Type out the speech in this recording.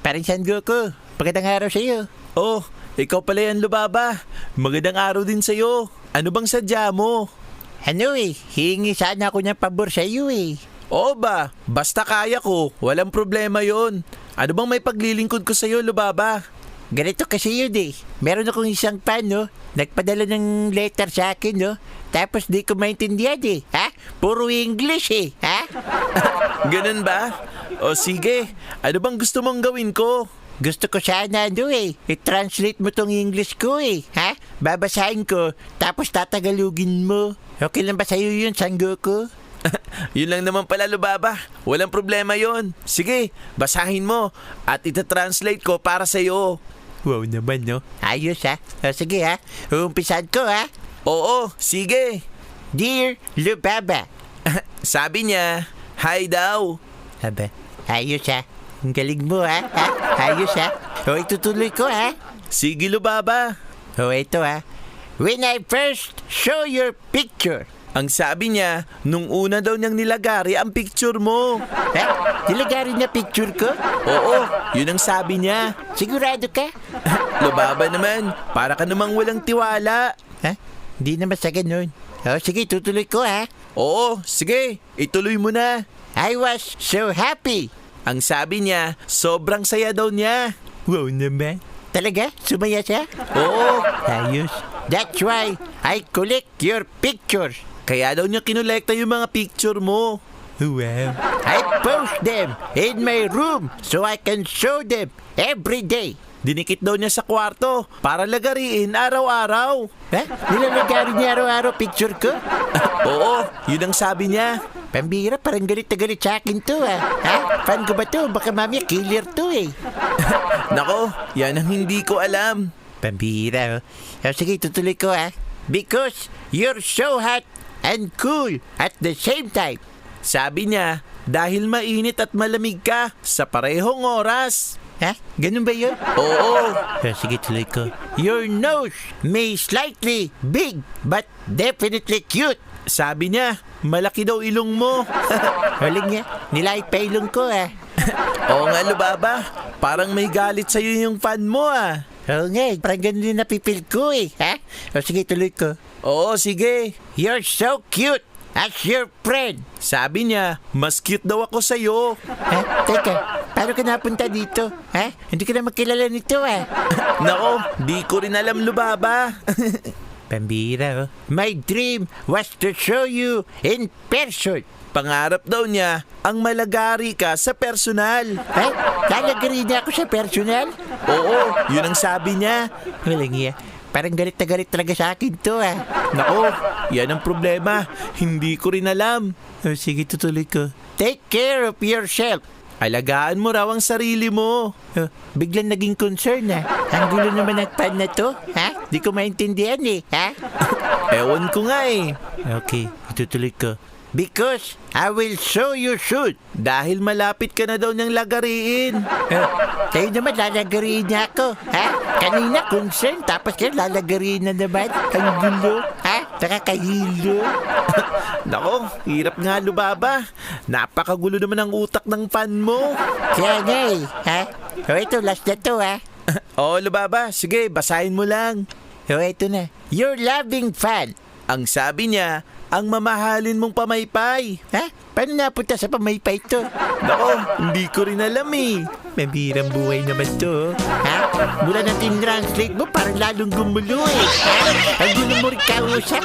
Parang San Goku. Magandang araw sa iyo. Oh, ikaw pala yan, Lubaba. Magandang araw din sa'yo. Ano bang sadya mo? Ano hihingi sana ako ng pabor sa iyo Oo ba? Basta kaya ko. Walang problema yon. Ano bang may paglilingkod ko sa'yo, Lubaba? Ganito kasi yun Meron akong isang fan, Nagpadala ng letter sa akin, Tapos di ko maintindihan Ha? Puro English Ha? Ganun ba? O sige, ano bang gusto mong gawin ko? Gusto ko sana i-translate mo tong English ko Ha? Babasahin ko, tapos tatagalugin mo. Okay lang ba sa'yo yun, San Goku? Yun lang naman pala, Lubaba. Walang problema yon. Sige, basahin mo at ita-translate ko para sa'yo. Wow naman, Ayos, O, sige, Umpisan ko, Oo, sige. Dear Lubaba. Sabi niya, hi daw. Aba, ayos, Ang galing mo, Ayos, O, itutuloy ko, Sige, Lubaba. O, ito, When I first show your picture. Ang sabi niya, nung una daw niyang nilagari ang picture mo. Nilagari na picture ko? Oo, yun ang sabi niya. Sigurado ka? Lubaba naman, para ka namang walang tiwala. Hindi naman sa ganun. O, sige, tutuloy ko, Oo, sige, ituloy mo na. I was so happy. Ang sabi niya, sobrang saya daw niya. Wow naman. Talaga? Sumaya siya? Oo, Ayos. That's why I collect your pictures. kaya daw niya kinolekta yung mga picture mo. Wow. I post them in my room so I can show them every day. Dinikit daw niya sa kwarto para lagariin araw-araw. Nilalagari niya araw-araw picture ko? Oo, yun ang sabi niya. Pambira, parang galit na galit sa akin to, Fan ko ba to? Baka mamaya killer to, Nako, yan ang hindi ko alam. Pambira, sige, tutuloy ko, Because you're so hot and cool at the same time. Sabi niya, dahil mainit at malamig ka sa parehong oras. Ganun ba yun? Oo, Sige, tuloy ko. Your nose may slightly big but definitely cute. sabi niya, malaki daw ilong mo. Huling niya, nilait pa ilong ko, Oo nga, Lubaba, parang may galit sa'yo yung fan mo, Oo nga, parang ganun yung napipil ko, O sige, tuloy ko. Oo, sige. You're so cute as your friend. Sabi niya, mas cute daw ako sa'yo. Teka, paano ka napunta dito? Hindi ka na magkilala nito, Nako, di ko rin alam, Lubaba. Pambira, My dream was to show you in person. Pangarap daw niya ang malagari ka sa personal. Lalagari niya ako sa personal? Oo, yun ang sabi niya. Walang iya. Parang galit na galit talaga sa akin to, Nako, yan ang problema. Hindi ko rin alam. Sige, tutuloy ko. Take care of yourself. Alagaan mo raw ang sarili mo. Biglang naging concern, Ang gulo naman ng pan na to, Di ko maintindihan, Ewan ko nga Okay, itutuloy ko. Because I will show you soon. Dahil malapit ka na daw niyang lagariin. Kayo naman lalagariin niya ako, Kanina concern, tapos kayo lalagariin na naman. Ang gulo, Nakakahilo. Nako, hirap nga, Lubaba. Napakagulo naman ang utak ng fan mo. Kaya nga O ito, last na to, Oo, Lubaba, sige, basahin mo lang. O ito na. Your loving fan. Ang sabi niya, ang mamahalin mong pamaypay. Paano napunta sa pamaypay to? Nako, hindi ko rin alam Mabirang buhay naman to. Mula na tin-translate mo, parang lalong gumulo Ang gulo mo rin kausap